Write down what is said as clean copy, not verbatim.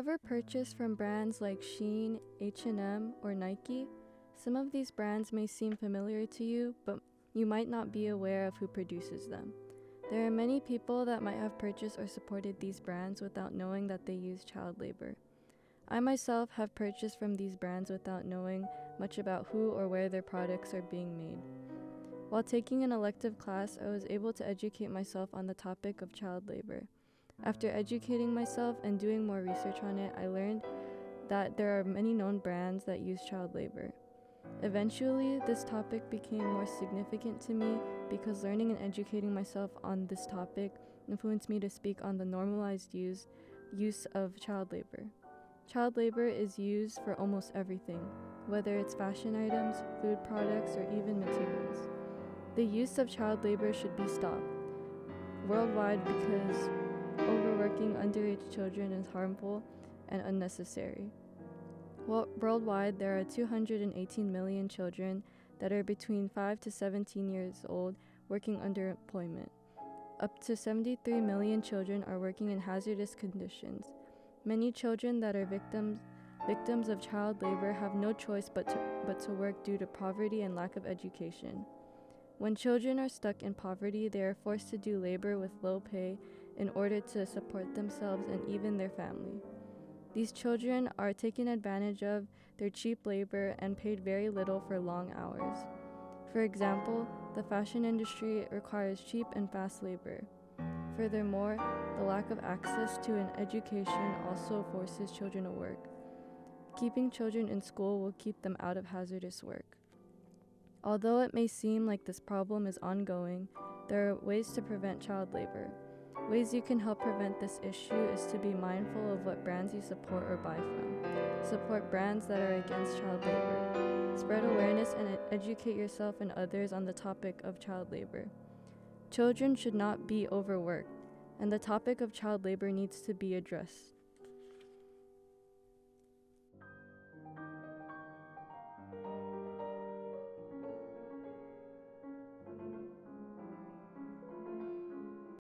ever purchased from brands like Shein, H&M, or Nike? Some of these brands may seem familiar to you, but you might not be aware of who produces them. There are many people that might have purchased or supported these brands without knowing that they use child labor. I myself have purchased from these brands without knowing much about who or where their products are being made. While taking an elective class, I was able to educate myself on the topic of child labor. After educating myself and doing more research on it, I learned that there are many known brands that use child labor. Eventually, this topic became more significant to me because learning and educating myself on this topic influenced me to speak on the normalized use of child labor. Child labor is used for almost everything, whether it's fashion items, food products, or even materials. The use of child labor should be stopped worldwide because overworking underage children is harmful and unnecessary. Worldwide, there are 218 million children that are between 5 to 17 years old working under employment. Up to 73 million children are working in hazardous conditions. Many children that are victims of child labor have no choice but to work due to poverty and lack of education. When children are stuck in poverty, they are forced to do labor with low pay in order to support themselves and even their family. These children are taken advantage of, their cheap labor, and paid very little for long hours. For example, the fashion industry requires cheap and fast labor. Furthermore, the lack of access to an education also forces children to work. Keeping children in school will keep them out of hazardous work. Although it may seem like this problem is ongoing, there are ways to prevent child labor. Ways you can help prevent this issue is to be mindful of what brands you support or buy from. Support brands that are against child labor. Spread awareness and educate yourself and others on the topic of child labor. Children should not be overworked, and the topic of child labor needs to be addressed.